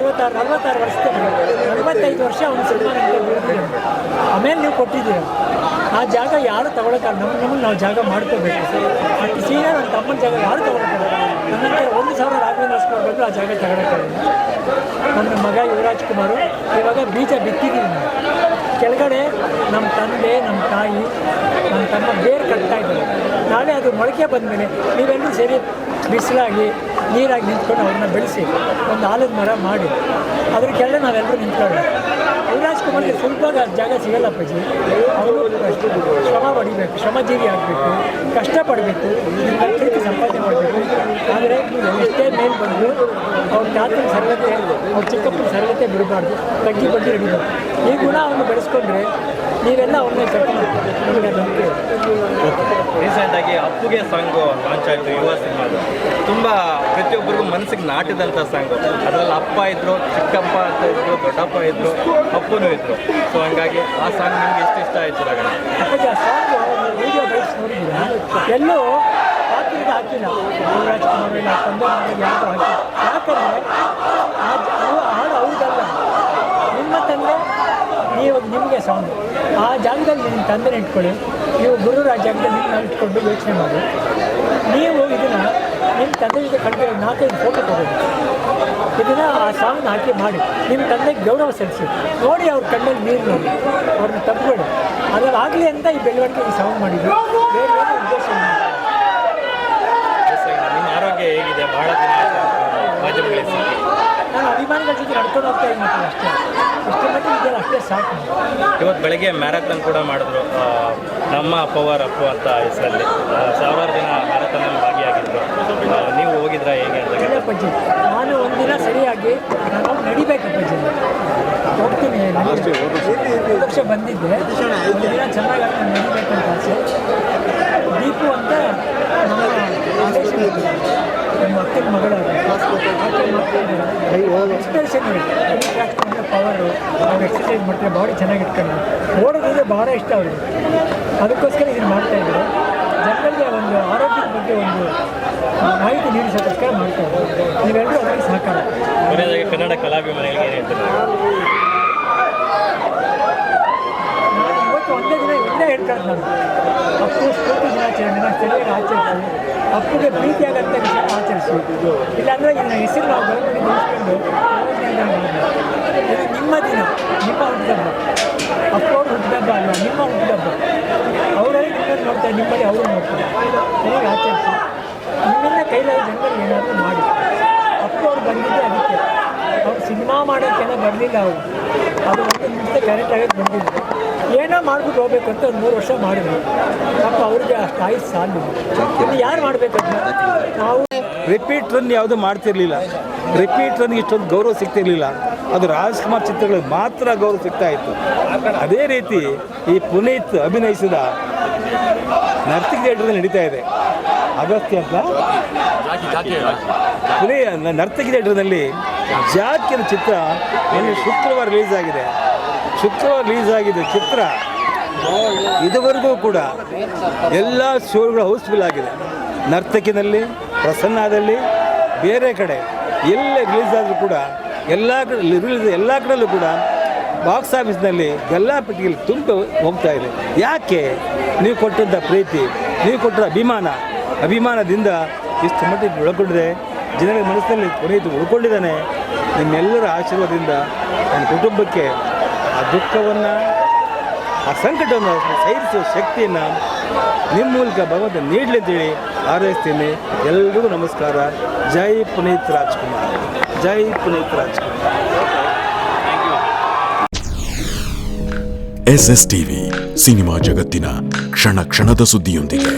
46 ವರ್ಷದ 45 ವರ್ಷ ಅವನು ಸಿನಿಮಾ ಆಮೇಲೆ ನೀವು ಕೊಟ್ಟಿದ್ದೀರ ಆ ಜಾಗ ಯಾರು ತಗೊಳಕ್ಕಾಗ ನಮ್ಮನ್ನು ನಾವು ಜಾಗ ಮಾಡ್ಕೋಬೇಕು. ಅಷ್ಟು ಸೀನಿಯರ್ ನನ್ನ ತಮ್ಮನ ಜಾಗ ಯಾರು ತಗೊಳಕ್ಕಾಗ ನಮಗೆ 1,000 ರಾಘವೇಂದ್ರ ಕೊಡಬೇಕು ಆ ಜಾಗ ತಗೊಳಕ್ಕಾಗಲ್ಲ. ನನ್ನ ಮಗ ಯುವರಾಜ್ ಕುಮಾರ್ ಇವಾಗ ಬೀಜ ಬಿತ್ತಿದ್ದೀವಿ ನಾವು. ಕೆಳಗಡೆ ನಮ್ಮ ತಂದೆ ನಮ್ಮ ತಾಯಿ ನಮ್ಮ ತಮ್ಮ ಬೇರು ಕಟ್ತಾ ಇದ್ದಾರೆ. ನಾಳೆ ಅದು ಮೊಳಕೆ ಬಂದಮೇಲೆ ನೀವೆಲ್ಲರೂ ಸೇರಿ ಬಿಸಿಲಾಗಿ ನೀರಾಗಿ ನಿಂತ್ಕೊಂಡು ಅವ್ರನ್ನ ಬೆಳೆಸಿ ಒಂದು ಆಲದ ಮರ ಮಾಡಿ ಅದ್ರ ಕೆಳಗೆ ನಾವೆಲ್ಲರೂ ನಿಂತ್ಕೊಳ್ಳೋಣ. ಯುವರಾಜ್ ಕುಮಾರ್ಗೆ ಸ್ವಲ್ಪ ಜಾಗ ಸಿಗಲ್ಲ ಅಪ್ಪಾಜಿ. ಅವರು ಶ್ರಮ ಪಡಿಬೇಕು, ಶ್ರಮಜೀವಿ ಆಗಬೇಕು, ಕಷ್ಟಪಡಬೇಕು, ಪ್ರೀತಿ ಸಂಪಾದನೆ ಮಾಡಬೇಕು. ಆದರೆ ಎಷ್ಟೇ ಮೇಲೆ ಬಂದು ಅವ್ರ ತಾತನ ಸರಳತೆ ಅವ್ರ ಚಿಕ್ಕಪ್ಪನ ಸರಳತೆ ಬಿಡಬಾರ್ದು, ತಗ್ಗಿ ಬಗ್ಗೆ ಹಿಡಿಬಾರ್ದು. ಈ ಗುಣ ಅವನು ಬೆಳೆಸ್ಕೊಂಡ್ರೆ ನೀವೆಲ್ಲ ಅವ್ರನ್ನೇ ಕರ್ಕೊಂಡು ನಮಗೆ ನಂಬಿಕೆ. ರೀಸೆಂಟಾಗಿ ಅಪ್ಪುಗೆ ಸಾಂಗು ಲಾಂಚ್ ಆಯಿತು ಯುವ ಸಿನಿಮಾದು. ತುಂಬ ಪ್ರತಿಯೊಬ್ಬರಿಗೂ ಮನಸ್ಸಿಗೆ ನಾಟಿದಂಥ ಸಾಂಗು. ಅದರಲ್ಲಿ ಅಪ್ಪ ಇದ್ದರು, ಚಿಕ್ಕಪ್ಪ ಅಂತ ಇದ್ದರು, ದೊಡ್ಡಪ್ಪ ಇದ್ದರು, ಅಪ್ಪನೂ ಇದ್ದರು. ಸೊ ಹಂಗಾಗಿ ಆ ಸಾಂಗ್ ನಿಮ್ಗೆ ಎಷ್ಟು ಇಷ್ಟ ಆಯಿತು? ಯಾಕಂದರೆ ಆ ಸಾಂಗು ವೀಡಿಯೋ ಬೈಕ್ಸ್ ನೋಡಿದ್ದೀರಾ, ಎಲ್ಲೂ ಪಾತ್ರದ ಹಾಕಿಲ್ಲ. ಯುವರಾಜ್ ಕುಮಾರ್ ಇಲ್ಲ, ತಂದೆ ಮನೆಗೆ ಯಾವುದು ಹಾಕಿ. ಯಾಕಂದರೆ ಹಾಡು ಅವ್ರಿಗಲ್ಲ, ನಿಮ್ಮ ತಂದೆ ನೀವು ನಿಮಗೆ ಸಾಂಗ್. ಆ ಜಾಗದಲ್ಲಿ ನಿಮ್ಮ ತಂದೆನ ಇಟ್ಕೊಳ್ಳಿ, ನೀವು ಗುರುರ ಆ ಜಾಗದಲ್ಲಿ ನಾವು ಇಟ್ಕೊಂಡು ಯೋಚನೆ ಮಾಡಿ. ನೀವು ಇದನ್ನು ನಿಮ್ಮ ತಂದೆ ಜೊತೆ ಕಳೆದ 4-5 ಫೋಟೋ ತಗೊಳ್ಳಿ, ಇದನ್ನು ಆ ಸಾಂಗ್ನ ಹಾಕಿ ಮಾಡಿ ನಿಮ್ಮ ತಂದೆಗೆ ಗೌರವ ಸಲ್ಲಿಸಿ. ನೋಡಿ ಅವ್ರ ಕಣ್ಣಲ್ಲಿ ನೀರು ನೋಡಿ, ಅವ್ರನ್ನ ತಪ್ಪಿಬೇಡಿ. ಅದ್ರಲ್ಲಿ ಆಗಲಿ ಅಂತ ಈ ಬೆಳವಣಿಗೆ ಈ ಸಾಂಗ್ ಮಾಡಿದ್ರು, ಬೇರೆ ಏನೋ ಉದ್ದೇಶ ಇಲ್ಲ. ನಿಮ್ಮ ಆರೋಗ್ಯ ಹೇಗಿದೆ? ಭಾಳ ದಿನ ನಾನು ಅಭಿಮಾನಿಗಳ ಜೊತೆ ನಡ್ಕೊಂಡು ಹೋಗ್ತಾ ಇದ್ದೀನಿ ಅಷ್ಟೇ. ಇಷ್ಟೇ ಮಟ್ಟಿಗೆ ಇದೆಲ್ಲ ಅಷ್ಟೇ ಸಾಕು. ಇವತ್ತು ಬೆಳಗ್ಗೆ ಮ್ಯಾರಥಾನ್ ಕೂಡ ಮಾಡಿದ್ರು, ನಮ್ಮ ಪವರ್ ಅಪ್ಪು ಅಂತ ಹೆಸರಲ್ಲಿ 1000 ಜನ ಮ್ಯಾರಥಾನಲ್ಲಿ ಭಾಗಿಯಾಗಿದ್ದರು. ನೀವು ಹೋಗಿದ್ರಾ ಹೇಗೆ ಅಂತ? ಅಪ್ಪಾಜಿ, ನಾನು ಒಂದಿನ ಸರಿಯಾಗಿ ನಾನು ನಡಿಬೇಕಪ್ಪಾಜಿ, ಹೋಗ್ತೀನಿ. ವರ್ಷ ಬಂದಿದ್ದೆ, ಒಂದಿನ ಚೆನ್ನಾಗಿ ನಾನು ನಡಿಬೇಕು ಅಂತ ಆಸೆ. ದೀಪು ಅಂತ ನಮ್ಮ ನಮ್ಮ ಅಕ್ಕನ ಮಗಳು ಎಕ್ಸ್ಪ್ರೆಷನ್ ಅಂದರೆ ಪವರು, ಅವ್ರು ಎಕ್ಸಸೈಸ್ ಮಾಡ್ತಾರೆ, ಬಾಡಿ ಚೆನ್ನಾಗಿ ಇಟ್ಕೊಂಡು ಓಡೋದ್ರೆ ಭಾಳ ಇಷ್ಟ ಅವ್ರಿಗೆ. ಅದಕ್ಕೋಸ್ಕರ ಇದನ್ನು ಮಾಡ್ತಾಯಿದ್ರು. ಜನಗಳಿಗೆ ಒಂದು ಆರೋಗ್ಯದ ಬಗ್ಗೆ ಒಂದು ಮಾಹಿತಿ ನೀಡಿಸೋಕ್ಕೋಸ್ಕರ ಮಾಡ್ತಾಯಿದ್ರು. ನೀವೆಲ್ಲರೂ ಅದಕ್ಕೆ ಸಹಕಾರ. ಕನ್ನಡ ಕಲಾಭಿಮಾನಿಗಳಿಗೆ ಏನು ಹೇಳ್ತಾರೆ? ನಾನು ಇವತ್ತು ಒಂದೇ ದಿನ ಇಲ್ಲೇ ಹೇಳ್ತಾರೆ. ನಾನು ಅಪ್ಪು ಸ್ಫೂರ್ತಿ ದಿನಾಚರಣೆನ ಸರಿಯಾಗಿ ಆಚರಿಸಿ, ಅಪ್ಪುಗೆ ಪ್ರೀತಿಯಾಗಂಥ ವಿಷಯ ಆಚರಿಸಿ. ಇಲ್ಲಾಂದರೆ ನನ್ನ ಹೆಸರು ನಾವು ಬೆಳವಣಿಗೆ ಬೆಳೆಸ್ಕೊಂಡು ಇದು ನಿಮ್ಮ ದಿನ, ನಿಮ್ಮ ಹುಟ್ಟುಹಬ್ಬ. ಅಪ್ಪು ಅವ್ರ ಹುಟ್ಟುಹಬ್ಬ ಅಲ್ಲ, ನಿಮ್ಮ ಹುಟ್ಟುಹಬ್ಬ. ಅವರಲ್ಲಿ ನಿಮ್ಮನ್ನು ನೋಡ್ತಾರೆ, ನಿಮ್ಮಲ್ಲಿ ಅವರು ನೋಡ್ತಾರೆ. ಸರಿಯಾಗಿ ಆಚರಿಸಿ. ನಿಮ್ಮಿಂದ ಕೈಲಾದ ಜನರಿಗೆ ಏನಾದರೂ ಮಾಡಿ. ಅಪ್ಪು ಅವ್ರು ಬಂದಿದ್ದೆ ಅದಕ್ಕೆ. ಅವ್ರು ಸಿನಿಮಾ ಮಾಡೋಕ್ಕೆಲ್ಲ ಬರಲಿಲ್ಲ. ಅವರು ಅದು ಒಂದು ನಿಮಿಷ ಕರೆಕ್ಟ್ ಆಗೋಕ್ಕೆ ಬಂದಿಲ್ಲ. ಏನೋ ಮಾಡ್ಬಿಟ್ಟು ಹೋಗ್ಬೇಕು ಅಂತ ಒಂದು 3 ವರ್ಷ ಮಾಡಿದ್ರು. ಪಾಪ ಅವ್ರಿಗೆ ಅಷ್ಟು ಆಯ್ತು ಸಾಲು. ಇನ್ನು ಯಾರು ಮಾಡಬೇಕಂತ ನಾವು ರಿಪೀಟ್ ರನ್ ಯಾವುದೂ ಮಾಡ್ತಿರ್ಲಿಲ್ಲ. ರಿಪೀಟ್ ರನ್ಗೆ ಇಷ್ಟೊಂದು ಗೌರವ ಸಿಗ್ತಿರ್ಲಿಲ್ಲ. ಅದು ರಾಜ್ಕುಮಾರ್ ಚಿತ್ರಗಳಿಗೆ ಮಾತ್ರ ಗೌರವ ಸಿಗ್ತಾ ಇತ್ತು. ಅದೇ ರೀತಿ ಈ ಪುನೀತ್ ಅಭಿನಯಿಸಿದ ನರ್ತಕಿ ಥಿಯೇಟ್ರಲ್ಲಿ ನಡೀತಾ ಇದೆ. ಅಗತ್ಯ ಅಂತ ನರ್ತಕಿ ಥಿಯೇಟ್ರ್ನಲ್ಲಿ ಜಾಕಿ ಅನ್ನೋ ಚಿತ್ರ ಶುಕ್ರವಾರ ರಿಲೀಸ್ ಆಗಿದೆ. ಚಿತ್ರ ಇದುವರೆಗೂ ಕೂಡ ಎಲ್ಲ ಶೋಗಳು ಹೌಸ್ಫುಲ್ ಆಗಿದೆ. ನರ್ತಕಿನಲ್ಲಿ, ಪ್ರಸನ್ನಾದಲ್ಲಿ, ಬೇರೆ ಕಡೆ ಎಲ್ಲೇ ರಿಲೀಸ್ ಆದರೂ ಕೂಡ ಎಲ್ಲ ಕಡೆಯಲ್ಲೂ ಕೂಡ ಬಾಕ್ಸ್ ಆಫೀಸ್ನಲ್ಲಿ ಗಲ್ಲಾಪೆಟ್ಟಿಗೆಯಲ್ಲಿ ತುಂಬ ಹೋಗ್ತಾ ಇದೆ. ಯಾಕೆ? ನೀವು ಕೊಟ್ಟಂಥ ಪ್ರೀತಿ, ನೀವು ಕೊಟ್ಟ ಅಭಿಮಾನದಿಂದ ಇಷ್ಟು ಮಟ್ಟಿಗೆ ಉಳ್ಕೊಂಡಿದೆ. ಜನರ ಮನಸ್ಸಿನಲ್ಲಿ ಪುನೀತ್ ಉಳ್ಕೊಂಡಿದ್ದಾನೆ. ನಿಮ್ಮೆಲ್ಲರ ಆಶೀರ್ವಾದದಿಂದ ನನ್ನ ಕುಟುಂಬಕ್ಕೆ ಆ ದುಃಖವನ್ನು, ಆ ಸಂಕಟವನ್ನು ಸಹಿಸುವ ಶಕ್ತಿಯನ್ನು ನಿಮ್ಮ ಮೂಲಕ ಭಗವಂತ ನೀಡಲಿ ಅಂತೇಳಿ ಹಾರೈಸ್ತೀನಿ. ಎಲ್ರಿಗೂ ನಮಸ್ಕಾರ. ಜೈ ಪುನೀತ್ ರಾಜ್ಕುಮಾರ್, ಜೈ Puneeth Rajkumar. SS TV, cinema ಜಗತ್ತಿನ ಕ್ಷಣ ಕ್ಷಣದ ಸುದ್ದಿಯೊಂದಿಗೆ.